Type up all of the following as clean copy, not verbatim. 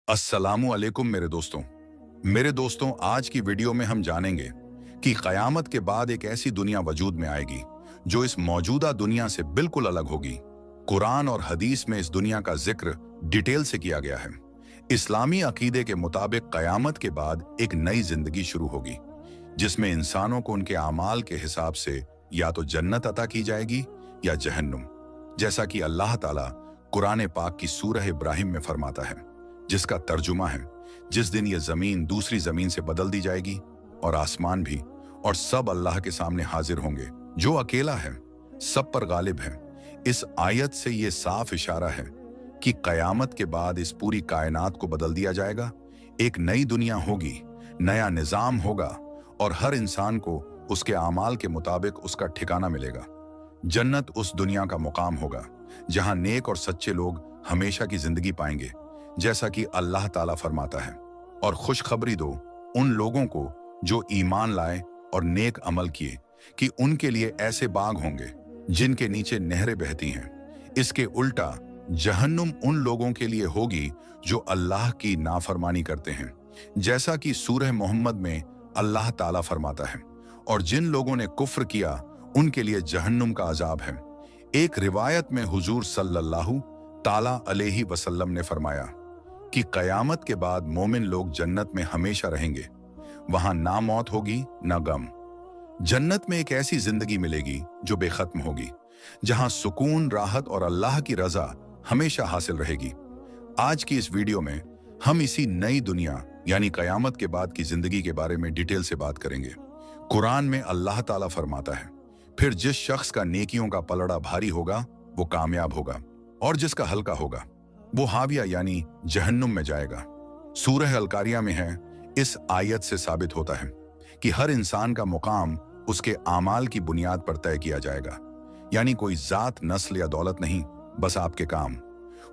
अस्सलामु अलैकुम मेरे दोस्तों आज की वीडियो में हम जानेंगे कि क़यामत के बाद एक ऐसी दुनिया वजूद में आएगी जो इस मौजूदा दुनिया से बिल्कुल अलग होगी। कुरान और हदीस में इस दुनिया का जिक्र डिटेल से किया गया है। इस्लामी अकीदे के मुताबिक क़यामत के बाद एक नई जिंदगी शुरू होगी जिसमें इंसानों को उनके आमाल के हिसाब से या तो जन्नत अता की जाएगी या जहन्नुम, जैसा कि अल्लाह ताला कुरान पाक की सूरह इब्राहिम में फरमाता है, जिसका तर्जुमा है, जिस दिन ये जमीन दूसरी जमीन से बदल दी जाएगी और आसमान भी, और सब अल्लाह के सामने हाजिर होंगे जो अकेला है, सब पर गालिब है। इस आयत से ये साफ इशारा है कि क़यामत के बाद इस पूरी कायनात को बदल दिया जाएगा। एक नई दुनिया होगी, नया निजाम होगा और हर इंसान को उसके आमाल के मुताबिक उसका ठिकाना मिलेगा। जन्नत उस दुनिया का मुकाम होगा जहां नेक और सच्चे लोग हमेशा की जिंदगी पाएंगे, जैसा कि अल्लाह ताला फरमाता है, और खुशखबरी दो उन लोगों को जो ईमान लाए और नेक अमल किए कि उनके लिए ऐसे बाग होंगे जिनके नीचे नहरें बहती हैं। इसके उल्टा जहन्नुम उन लोगों के लिए होगी जो अल्लाह की नाफरमानी करते हैं, जैसा कि सूरह मोहम्मद में अल्लाह ताला फरमाता है, और जिन लोगों ने कुफ्र किया उनके लिए जहन्नुम का अजाब है। एक रिवायत में हुजूर सल्लल्लाहु ताला अलैहि वसल्लम ने फरमाया कि क़यामत के बाद मोमिन लोग जन्नत में हमेशा रहेंगे, वहां ना मौत होगी ना गम। जन्नत में एक ऐसी जिंदगी मिलेगी जो बेखत्म होगी, जहां सुकून, राहत और अल्लाह की रजा हमेशा हासिल रहेगी। आज की इस वीडियो में हम इसी नई दुनिया यानी क़यामत के बाद की जिंदगी के बारे में डिटेल से बात करेंगे। कुरान में अल्लाह ताला फरमाता है, फिर जिस शख्स का नेकियों का पलड़ा भारी होगा वो कामयाब होगा, और जिसका हल्का होगा वो हाविया यानी जहन्नुम में जाएगा। सूरह अल-कारिया में है, इस आयत से साबित होता है कि हर इंसान का मुकाम उसके आमाल की बुनियाद पर तय किया जाएगा, यानी कोई जात, नस्ल या दौलत नहीं, बस आपके काम।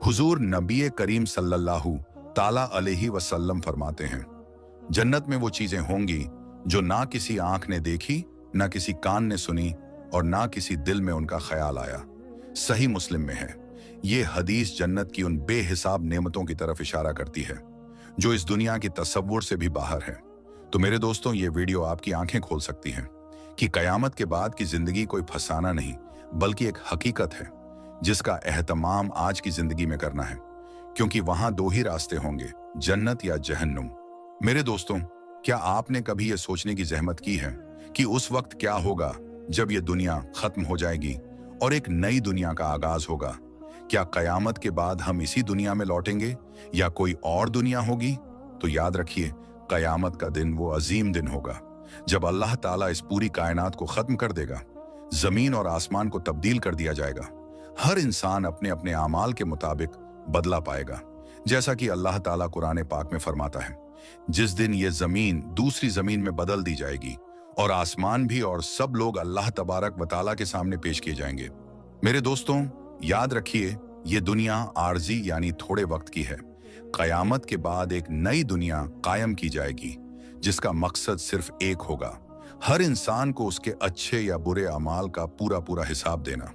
हुजूर नबी करीम सल्लल्लाहु ताला अलैहि वसल्लम फरमाते हैं, जन्नत में वो चीजें होंगी जो ना किसी आंख ने देखी, ना किसी कान ने सुनी और ना किसी दिल में उनका ख्याल आया। सही मुस्लिम में है। ये हदीस जन्नत की उन बेहिसाब नेमतों की तरफ इशारा करती है जो इस दुनिया की तसव्वुर से भी बाहर है। तो मेरे दोस्तों, ये वीडियो आपकी आंखें खोल सकती है कि क़यामत के बाद की जिंदगी कोई फसाना नहीं बल्कि एक हकीकत है जिसका एहतमाम आज की जिंदगी में करना है, क्योंकि वहां दो ही रास्ते होंगे, जन्नत या जहन्नुम। मेरे दोस्तों, क्या आपने कभी यह सोचने की जहमत की है कि उस वक्त क्या होगा जब यह दुनिया खत्म हो जाएगी और एक नई दुनिया का आगाज होगा? क्या क़यामत के बाद हम इसी दुनिया में लौटेंगे या कोई और दुनिया होगी? तो याद रखिए, क़यामत का दिन वो अजीम दिन होगा जब अल्लाह ताला इस पूरी कायनात को खत्म कर देगा। जमीन और आसमान को तब्दील कर दिया जाएगा। हर इंसान अपने अपने आमाल के मुताबिक बदला पाएगा, जैसा कि अल्लाह ताला कुरान पाक में फरमाता है, जिस दिन ये जमीन दूसरी जमीन में बदल दी जाएगी और आसमान भी, और सब लोग अल्लाह तबारक व तआला के सामने पेश किए जाएंगे। मेरे दोस्तों, याद रखिए, ये दुनिया आर्जी यानी थोड़े वक्त की है। क़यामत के बाद एक नई दुनिया कायम की जाएगी जिसका मकसद सिर्फ एक होगा, हर इंसान को उसके अच्छे या बुरे अमाल का पूरा पूरा हिसाब देना।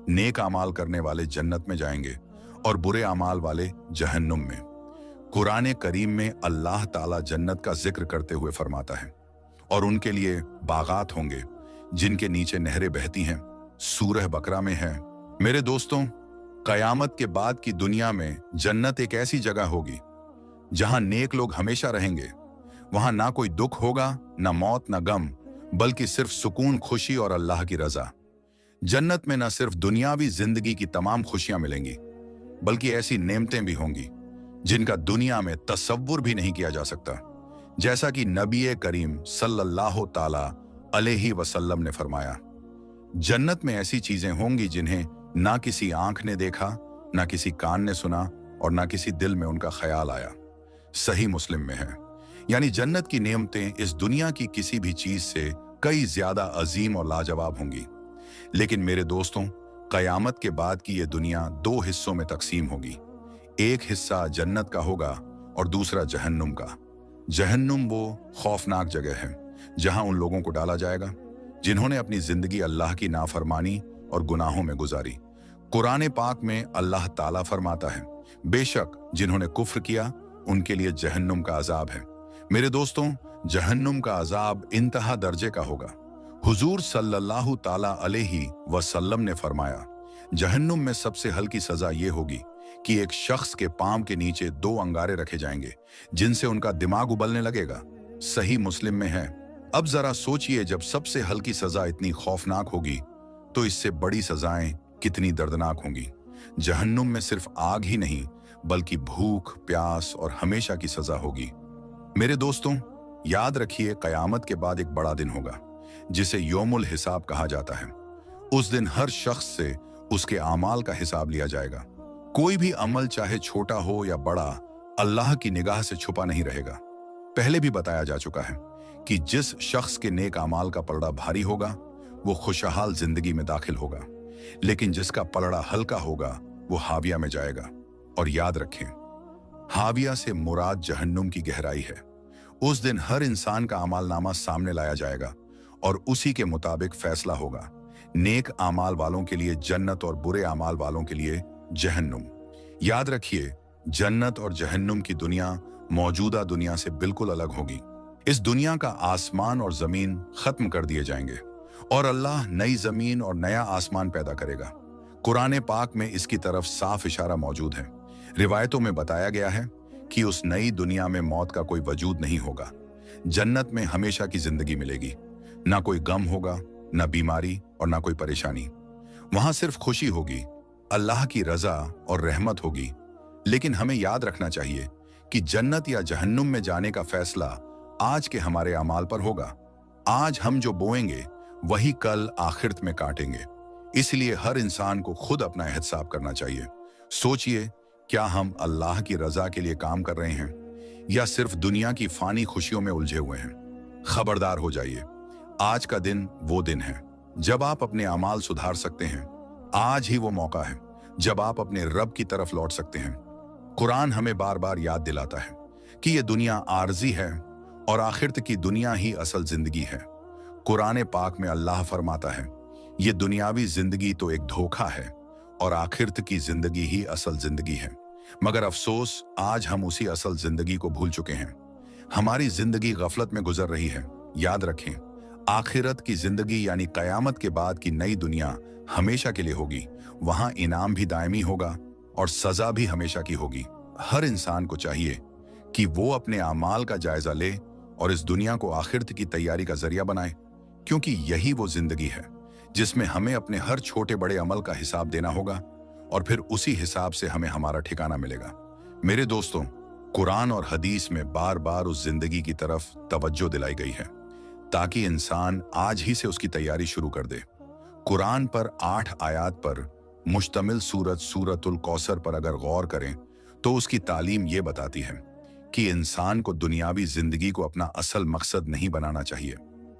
नेक अमाल करने वाले जन्नत में जाएंगे और बुरे अमाल वाले जहन्नुम में। कुरान करीम में अल्लाह ताला जन्नत का जिक्र करते हुए फरमाता है, और उनके लिए बागात होंगे जिनके नीचे नहरें बहती हैं। सूरह बकरा में है। मेरे दोस्तों, क़यामत के बाद की दुनिया में जन्नत एक ऐसी जगह होगी जहां नेक लोग हमेशा रहेंगे। वहां ना कोई दुख होगा, ना मौत, ना गम, बल्कि सिर्फ सुकून, खुशी और अल्लाह की रजा। जन्नत में न सिर्फ दुनियावी जिंदगी की तमाम खुशियां मिलेंगी बल्कि ऐसी नेमतें भी होंगी जिनका दुनिया में तसव्वुर भी नहीं किया जा सकता, जैसा कि नबी करीम सल्लल्लाहु ताला अलैहि वसल्लम ने फरमाया, जन्नत में ऐसी चीजें होंगी जिन्हें ना किसी आंख ने देखा, ना किसी कान ने सुना और ना किसी दिल में उनका ख्याल आया। सही मुस्लिम में है। यानी जन्नत की नेमतें इस दुनिया की किसी भी चीज से कई ज्यादा अजीम और लाजवाब होंगी। लेकिन मेरे दोस्तों, क़यामत के बाद की यह दुनिया दो हिस्सों में तकसीम होगी। एक हिस्सा जन्नत का होगा और दूसरा जहन्नुम का। जहन्नुम वो खौफनाक जगह है जहां उन लोगों को डाला जाएगा जिन्होंने अपनी जिंदगी अल्लाह की नाफरमानी और गुनाहों में गुजारी। कुरान पाक में अल्लाह ताला फरमाता है, बेशक जिन्होंने कुफ्र किया उनके लिए जहन्नुम का अजाब है। मेरे दोस्तों, जहन्नुम का अजाब इंतहा दर्जे का होगा। हुजूर सल्लल्लाहु ताला अलैहि वसल्लम ने फरमाया, जहन्नुम में सबसे हल्की सजा ये होगी कि एक शख्स के पांव के नीचे 2 अंगारे रखे जाएंगे जिनसे उनका दिमाग उबलने लगेगा। सही मुस्लिम में है। अब जरा सोचिए, जब सबसे हल्की सजा इतनी खौफनाक होगी तो इससे बड़ी सजाएं कितनी दर्दनाक होंगी। जहन्नुम में सिर्फ आग ही नहीं बल्कि भूख, प्यास और हमेशा की सजा होगी। मेरे दोस्तों, याद रखिए, कयामत के बाद एक बड़ा दिन होगा जिसे यौमुल हिसाब कहा जाता है। उस दिन हर शख्स से उसके आमाल का हिसाब लिया जाएगा। कोई भी अमल चाहे छोटा हो या बड़ा, अल्लाह की निगाह से छुपा नहीं रहेगा। पहले भी बताया जा चुका है कि जिस शख्स के नेक अमाल का पलड़ा भारी होगा वो खुशहाल जिंदगी में दाखिल होगा, लेकिन जिसका पलड़ा हल्का होगा वो हाविया में जाएगा। और याद रखें, हाविया से मुराद जहन्नुम की गहराई है। उस दिन हर इंसान का अमालनामा सामने लाया जाएगा और उसी के मुताबिक फैसला होगा। नेक आमाल वालों के लिए जन्नत और बुरे आमाल वालों के लिए जहन्नुम। याद रखिए, जन्नत और जहन्नुम की दुनिया मौजूदा दुनिया से बिल्कुल अलग होगी। इस दुनिया का आसमान और जमीन खत्म कर दिए जाएंगे और अल्लाह नई जमीन और नया आसमान पैदा करेगा। कुरान पाक में इसकी तरफ साफ इशारा मौजूद है। रिवायतों में बताया गया है कि उस नई दुनिया में मौत का कोई वजूद नहीं होगा। जन्नत में हमेशा की जिंदगी मिलेगी। ना कोई गम होगा, ना बीमारी और ना कोई परेशानी। वहां सिर्फ खुशी होगी, अल्लाह की रजा और रहमत होगी। लेकिन हमें याद रखना चाहिए कि जन्नत या जहन्नुम में जाने का फैसला आज के हमारे अमाल पर होगा। आज हम जो बोएंगे वही कल आखिरत में काटेंगे। इसलिए हर इंसान को खुद अपना एहसाब करना चाहिए। सोचिए, क्या हम अल्लाह की रजा के लिए काम कर रहे हैं या सिर्फ दुनिया की फानी खुशियों में उलझे हुए हैं? खबरदार हो जाइए, आज का दिन वो दिन है जब आप अपने अमाल सुधार सकते हैं। आज ही वो मौका है जब आप अपने रब की तरफ लौट सकते हैं। कुरान हमें बार बार याद दिलाता है कि ये दुनिया आर्जी है और आखिरत की दुनिया ही असल जिंदगी है। कुरान पाक में अल्लाह फरमाता है, ये दुनियावी जिंदगी तो एक धोखा है और आखिरत की जिंदगी ही असल जिंदगी है। मगर अफसोस, आज हम उसी असल जिंदगी को भूल चुके हैं। हमारी जिंदगी गफलत में गुजर रही है। याद रखें, आखिरत की जिंदगी यानी कयामत के बाद की नई दुनिया हमेशा के लिए होगी। वहां इनाम भी दायमी होगा और सजा भी हमेशा की होगी। हर इंसान को चाहिए कि वो अपने आमाल का जायजा ले और इस दुनिया को आखिरत की तैयारी का जरिया बनाए, क्योंकि यही वो जिंदगी है जिसमें हमें अपने हर छोटे बड़े अमल का हिसाब देना होगा और फिर उसी हिसाब से हमें हमारा ठिकाना मिलेगा। मेरे दोस्तों, कुरान और हदीस में बार बार उस जिंदगी की तरफ तवज्जो दिलाई गई है ताकि इंसान आज ही से उसकी तैयारी शुरू कर दे। कुरान पर 8 आयात पर मुश्तमिल सूरतुल कौसर पर अगर गौर करें तो उसकी तालीम ये बताती है कि इंसान को दुनियावी जिंदगी को अपना असल मकसद नहीं बनाना चाहिए,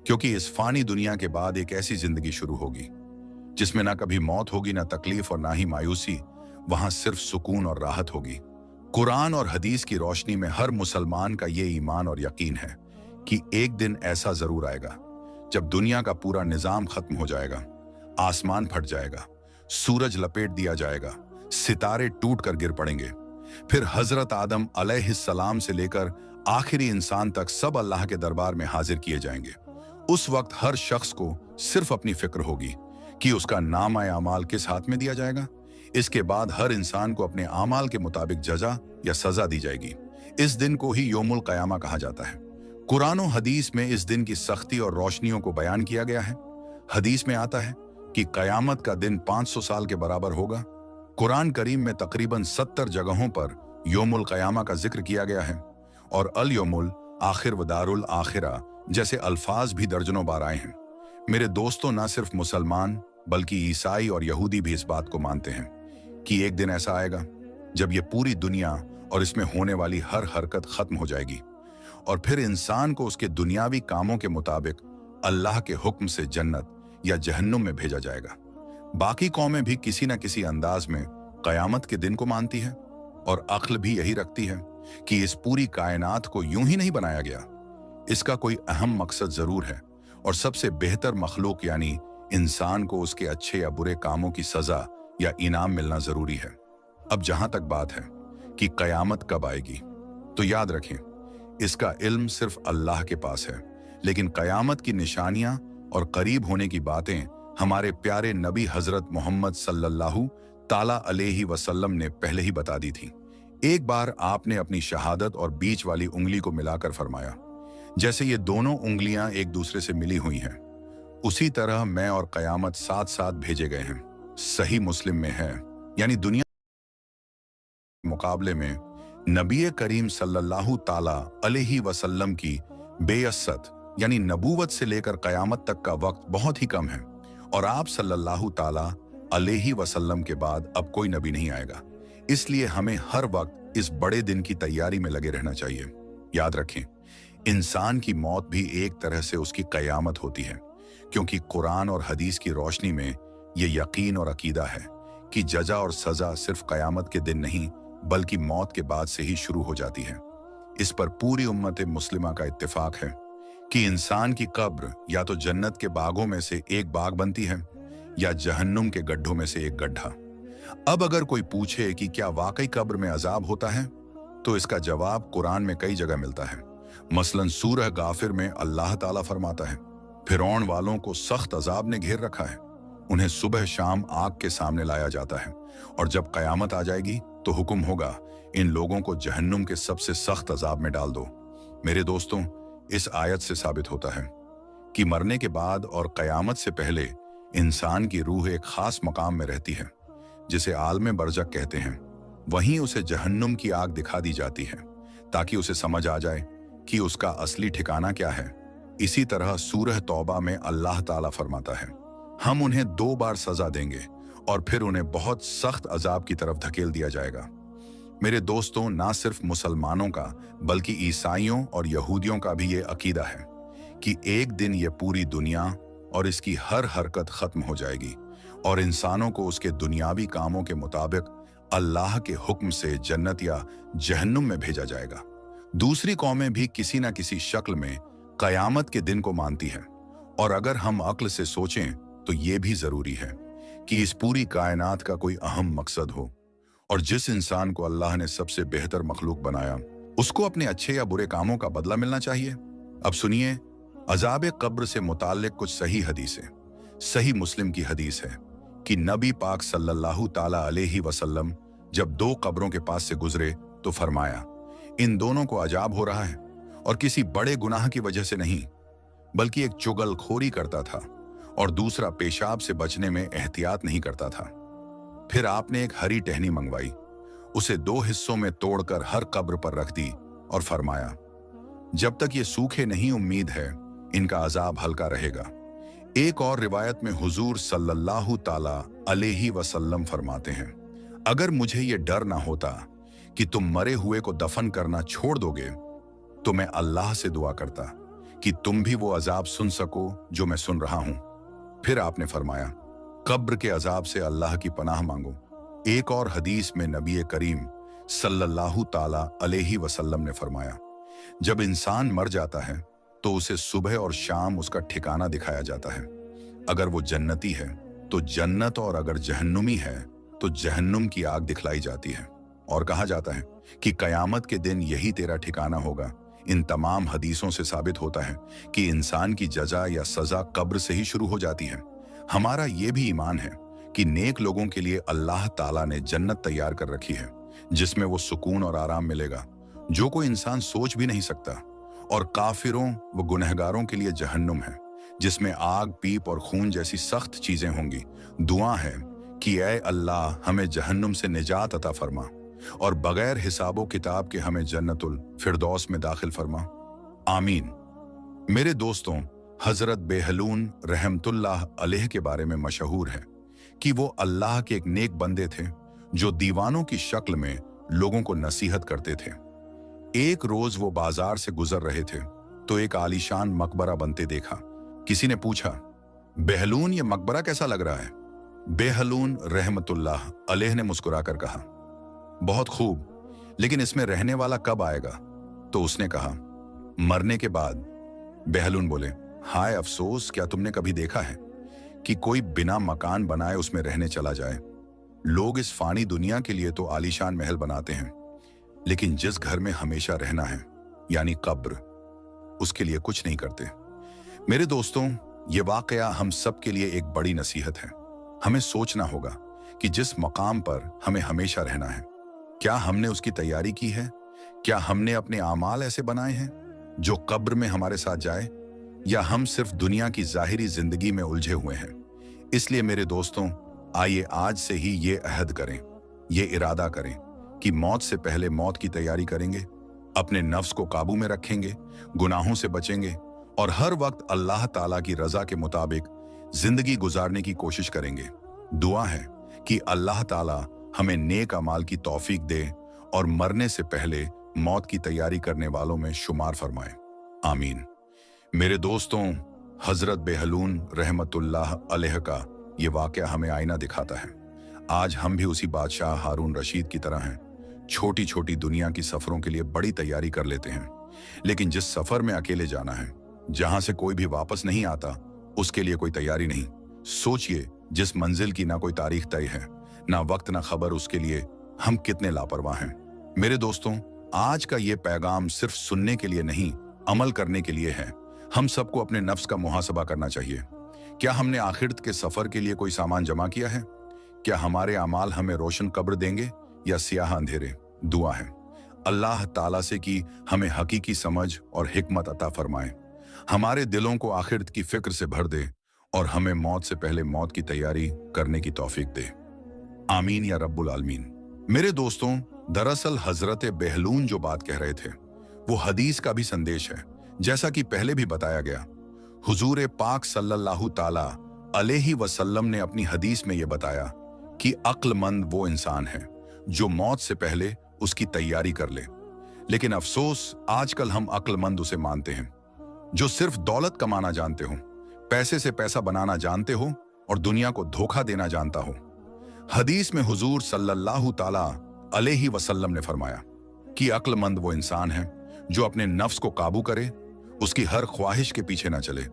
क्योंकि इस फानी दुनिया के बाद एक ऐसी जिंदगी शुरू होगी जिसमें ना कभी मौत होगी, ना तकलीफ और ना ही मायूसी। वहां सिर्फ सुकून और राहत होगी। कुरान और हदीस की रोशनी में हर मुसलमान का ये ईमान और यकीन है कि एक दिन ऐसा जरूर आएगा जब दुनिया का पूरा निजाम खत्म हो जाएगा, आसमान फट जाएगा, सूरज लपेट दिया जाएगा, सितारे टूट कर गिर पड़ेंगे। फिर हजरत आदम अलैहिस्सलाम से लेकर आखिरी इंसान तक सब अल्लाह के दरबार में हाजिर किए जाएंगे। उस वक्त हर शख्स को सिर्फ अपनी फिक्र होगी कि उसका नामा अमाल किस हाथ में दिया जाएगा। इसके बाद हर इंसान को अपने आमाल के मुताबिक जजा या सजा दी जाएगी। इस दिन को ही यौमुल क़यामा कहा जाता है। कुरान और हदीस में इस दिन की सख्ती और रोशनियों को बयान किया गया है। हदीस में आता है कि क़यामत का दिन 500 साल के बराबर होगा। कुरान करीम में तकरीबन 70 जगहों पर यौमुल क़यामा का जिक्र किया गया है और अल यौमुल आखिर व दारुल आखिरा जैसे अल्फाज भी दर्जनों बार आए हैं। मेरे दोस्तों, ना सिर्फ मुसलमान बल्कि ईसाई और यहूदी भी इस बात को मानते हैं कि एक दिन ऐसा आएगा जब ये पूरी दुनिया और इसमें होने वाली हर हरकत खत्म हो जाएगी और फिर इंसान को उसके दुनियावी कामों के मुताबिक अल्लाह के हुक्म से जन्नत या जहन्नुम में भेजा जाएगा। बाकी कौमें भी किसी न किसी अंदाज में कयामत के दिन को मानती है और अक्ल भी यही रखती है कि इस पूरी कायनात को यूं ही नहीं बनाया गया। इसका कोई अहम मकसद जरूर है और सबसे बेहतर मखलूक यानी इंसान को उसके अच्छे या बुरे कामों की सजा या इनाम मिलना जरूरी है। अब जहां तक बात है कि कयामत कब आएगी, तो याद रखें, इसका इल्म सिर्फ अल्लाह के पास है, लेकिन क़यामत की निशानियां और करीब होने की बातें हमारे प्यारे नबी हजरत मोहम्मद सल्लल्लाहु ताला अलैहि वसल्लम ने पहले ही बता दी थी। एक बार आपने अपनी शहादत और बीच वाली उंगली को मिलाकर फरमाया, जैसे ये दोनों उंगलियां एक दूसरे से मिली हुई हैं, उसी तरह मैं और क़यामत साथ साथ भेजे गए हैं। सही मुस्लिम में है, यानी दुनिया के मुकाबले में नबी करीम सल्लल्लाहु ताला अलैहि वसल्लम की बेअसत यानी नबूवत से लेकर क़यामत तक का वक्त बहुत ही कम है, और आप सल्लल्लाहु ताला अलैहि वसल्लम के बाद अब कोई नबी नहीं आएगा। इसलिए हमें हर वक्त इस बड़े दिन की तैयारी में लगे रहना चाहिए। याद रखें, इंसान की मौत भी एक तरह से उसकी क़यामत होती है, क्योंकि कुरान और हदीस की रोशनी में ये यकीन और अकीदा है कि जजा और सजा सिर्फ क़यामत के दिन नहीं बल्कि मौत के बाद से ही शुरू हो जाती है। इस पर पूरी उम्मत मुस्लिमा का इत्तिफाक है कि इंसान की कब्र या तो जन्नत के बागों में से एक बाग बनती है या जहन्नुम के गड्ढों में से एक गड्ढा। अब अगर कोई पूछे कि क्या वाकई कब्र में अजाब होता है, तो इसका जवाब कुरान में कई जगह मिलता है। मसलन सूरह गाफिर में अल्लाह ताला फरमाता है, फिरौन वालों को सख्त अजाब ने घेर रखा है, उन्हें सुबह शाम आग के सामने लाया जाता है, और जब क़यामत आ जाएगी तो हुक्म होगा, इन लोगों को जहन्नुम के सबसे सख्त अजाब में डाल दो। मेरे दोस्तों, इस आयत से साबित होता है कि मरने के बाद और क़यामत से पहले इंसान की रूह एक खास मकाम में रहती है, जिसे आलम बरज़ख कहते हैं। वहीं उसे जहन्नुम की आग दिखा दी जाती है ताकि उसे समझ आ जाए कि उसका असली ठिकाना क्या है। इसी तरह सूरह तौबा में अल्लाह ताला फरमाता है, हम उन्हें 2 बार सजा देंगे और फिर उन्हें बहुत सख्त अजाब की तरफ धकेल दिया जाएगा। मेरे दोस्तों, ना सिर्फ मुसलमानों का बल्कि ईसाइयों और यहूदियों का भी ये अकीदा है कि एक दिन ये पूरी दुनिया और इसकी हर हरकत खत्म हो जाएगी और इंसानों को उसके दुनियावी कामों के मुताबिक अल्लाह के हुक्म से जन्नत या जहन्नुम में भेजा जाएगा। दूसरी कौमें भी किसी न किसी शक्ल में क़यामत के दिन को मानती है, और अगर हम अक्ल से सोचें तो ये भी जरूरी है कि इस पूरी कायनात का कोई अहम मकसद हो, और जिस इंसान को अल्लाह ने सबसे बेहतर मखलूक बनाया उसको अपने अच्छे या बुरे कामों का बदला मिलना चाहिए। अब सुनिए अजाब कब्र से मुताल्लिक कुछ सही हदीसें। सही मुस्लिम की हदीस है कि नबी पाक सल्लल्लाहु ताला अलैहि वसल्लम जब 2 कब्रों के पास से गुजरे तो फरमाया, इन दोनों को अजाब हो रहा है, और किसी बड़े गुनाह की वजह से नहीं, बल्कि एक चुगलखोरी करता था और दूसरा पेशाब से बचने में एहतियात नहीं करता था। फिर आपने एक हरी टहनी मंगवाई, उसे 2 हिस्सों में तोड़कर हर कब्र पर रख दी और फरमाया, जब तक ये सूखे नहीं उम्मीद है इनका अजाब हल्का रहेगा। एक और रिवायत में हुजूर सल्लल्लाहु ताला अलैहि वसल्लम फरमाते हैं, अगर मुझे ये डर ना होता कि तुम मरे हुए को दफन करना छोड़ दोगे तो मैं अल्लाह से दुआ करता कि तुम भी वो अजाब सुन सको जो मैं सुन रहा हूं। फिर आपने फरमाया, कब्र के अजाब से अल्लाह की पनाह मांगो। एक और हदीस में नबी करीम सल्लल्लाहु ताला अलैहि वसल्लम ने फरमाया, जब इंसान मर जाता है तो उसे सुबह और शाम उसका ठिकाना दिखाया जाता है। अगर वो जन्नती है तो जन्नत, और अगर जहन्नुमी है तो जहन्नुम की आग दिखलाई जाती है, और कहा जाता है कि कयामत के दिन यही तेरा ठिकाना होगा। इन तमाम हदीसों से साबित होता है कि इंसान की जजा या सजा कब्र से ही शुरू हो जाती है। हमारा ये भी ईमान है कि नेक लोगों के लिए अल्लाह ताला ने जन्नत तैयार कर रखी है, जिसमें वो सुकून और आराम मिलेगा जो कोई इंसान सोच भी नहीं सकता, और काफिरों व गुनहगारों के लिए जहन्नुम है, जिसमें आग, पीप और खून जैसी सख्त चीजें होंगी। दुआ है कि ऐ अल्लाह हमें जहन्नुम से निजात अता फरमा और बगैर हिसाबो किताब के हमें जन्नतुल फिरदौस में दाखिल फरमा। आमीन। मेरे दोस्तों, हजरत बेहलून रहमतुल्लाह अलैह के बारे में मशहूर है कि वो अल्लाह के एक नेक बंदे थे जो दीवानों की शक्ल में लोगों को नसीहत करते थे। एक रोज वो बाजार से गुजर रहे थे तो एक आलीशान मकबरा बनते देखा। किसी ने पूछा, बेहलून ये मकबरा कैसा लग रहा है? बेहलून रहमतुल्लाह अलैह ने मुस्कुराकर कहा, बहुत खूब, लेकिन इसमें रहने वाला कब आएगा? तो उसने कहा, मरने के बाद। बेहलून बोले, हाय अफसोस, क्या तुमने कभी देखा है कि कोई बिना मकान बनाए उसमें रहने चला जाए? लोग इस फानी दुनिया के लिए तो आलीशान महल बनाते हैं, लेकिन जिस घर में हमेशा रहना है, यानी कब्र, उसके लिए कुछ नहीं करते। मेरे दोस्तों, ये वाकया हम सब के लिए एक बड़ी नसीहत है। हमें सोचना होगा कि जिस मकाम पर हमें हमेशा रहना है, क्या हमने उसकी तैयारी की है? क्या हमने अपने आमाल ऐसे बनाए हैं जो कब्र में हमारे साथ जाए, या हम सिर्फ दुनिया की जाहिरी जिंदगी में उलझे हुए हैं? इसलिए मेरे दोस्तों, आइए आज से ही ये अहद करें, ये इरादा करें कि मौत से पहले मौत की तैयारी करेंगे, अपने नफ्स को काबू में रखेंगे, गुनाहों से बचेंगे और हर वक्त अल्लाह ताला की रजा के मुताबिक जिंदगी गुजारने की कोशिश करेंगे। दुआ है कि अल्लाह ताला हमें नेक अमाल की तौफीक दे और मरने से पहले मौत की तैयारी करने वालों में शुमार फरमाए। आमीन। मेरे दोस्तों, हजरत बेहलून रहमतुल्लाह अलैह का ये वाकया हमें आईना दिखाता है। आज हम भी उसी बादशाह हारून रशीद की तरह हैं। छोटी छोटी दुनिया की सफरों के लिए बड़ी तैयारी कर लेते हैं, लेकिन जिस सफर में अकेले जाना है, जहां से कोई भी वापस नहीं आता, उसके लिए कोई तैयारी नहीं। सोचिए, जिस मंजिल की ना कोई तारीख तय है, ना वक्त ना खबर, उसके लिए हम कितने लापरवाह हैं। मेरे दोस्तों, आज का ये पैगाम सिर्फ सुनने के लिए नहीं, अमल करने के लिए है। हम सबको अपने नफ्स का मुहासबा करना चाहिए। क्या हमने आखिरत के सफर के लिए कोई सामान जमा किया है? क्या हमारे अमाल हमें रोशन कब्र देंगे या सियाह अंधेरे? दुआ है अल्लाह ताला से कि हमें हकीकी समझ और हिकमत अता फरमाए, हमारे दिलों को आखिरत की फिक्र से भर दे और हमें मौत से पहले मौत की तैयारी करने की तौफीक दे। आमीन या रब्बुल आलमीन। मेरे दोस्तों, दरअसल हजरत बेहलून जो बात कह रहे थे, वो हदीस का भी संदेश है। जैसा कि पहले भी बताया गया, हुजूर पाक सल्लल्लाहु ताला अलैहि वसल्लम ने अपनी हदीस में ये बताया कि अक्लमंद वो इंसान है जो मौत से पहले उसकी तैयारी कर ले। लेकिन अफसोस, आजकल हम अक्लमंद उसे मानते हैं जो सिर्फ दौलत कमाना जानते हो, पैसे से पैसा बनाना जानते हो और दुनिया को धोखा देना जानता हो। हदीस में हुजूर सल्लल्लाहु ताला अलैहि वसल्लम ने फरमाया कि अक्लमंद वो इंसान है जो अपने नफ्स को काबू करे, उसकी हर ख्वाहिश के पीछे ना चले,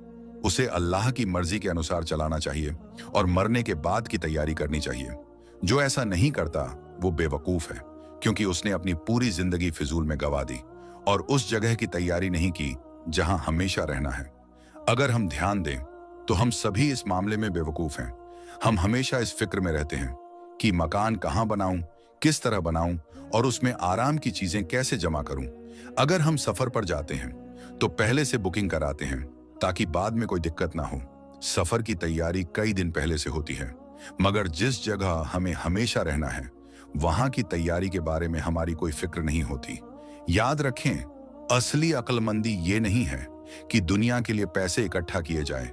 उसे अल्लाह की मर्जी के अनुसार चलाना चाहिए और मरने के बाद की तैयारी करनी चाहिए। जो ऐसा नहीं करता वो बेवकूफ है, क्योंकि उसने अपनी पूरी जिंदगी फिजूल में गवा दी और उस जगह की तैयारी नहीं की जहां हमेशा रहना है। अगर हम ध्यान दें तो हम सभी इस मामले में बेवकूफ हैं। हम हमेशा इस फिक्र में रहते हैं कि मकान कहां बनाऊं, किस तरह बनाऊं और उसमें आराम की चीजें कैसे जमा करूं। अगर हम सफर पर जाते हैं तो पहले से बुकिंग कराते हैं ताकि बाद में कोई दिक्कत ना हो। सफर की तैयारी कई दिन पहले से होती है, मगर जिस जगह हमें हमेशा रहना है, वहां की तैयारी के बारे में हमारी कोई फिक्र नहीं होती। याद रखें, असली अक्लमंदी ये नहीं है कि दुनिया के लिए पैसे इकट्ठा किए जाए।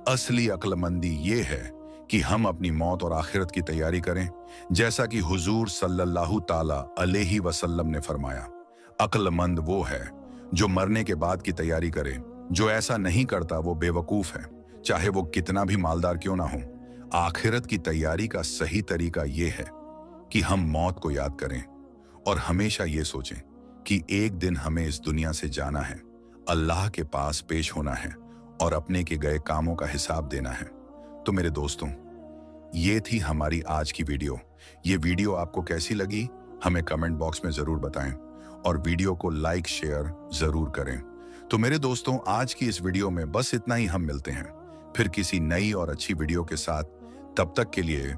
असली अक्लमंदी ये है कि हम अपनी मौत और आखिरत की तैयारी करें, जैसा कि हुजूर सल्लल्लाहु ताला अलैहि वसल्लम ने फरमाया। अक्लमंद वो है जो मरने के बाद की तैयारी करे। जो ऐसा नहीं करता वो बेवकूफ है, चाहे वो कितना भी मालदार क्यों ना हो। आखिरत की तैयारी का सही तरीका ये है कि हम मौत को याद करें और हमेशा ये सोचें कि एक दिन हमें इस दुनिया से जाना है, अल्लाह के पास पेश होना है और अपने के गए कामों का हिसाब देना है। तो मेरे दोस्तों, ये थी हमारी आज की वीडियो। ये वीडियो आपको कैसी लगी हमें कमेंट बॉक्स में जरूर बताएं और वीडियो को लाइक शेयर जरूर करें। तो मेरे दोस्तों, आज की इस वीडियो में बस इतना ही। हम मिलते हैं फिर किसी नई और अच्छी वीडियो के साथ। तब तक के लिए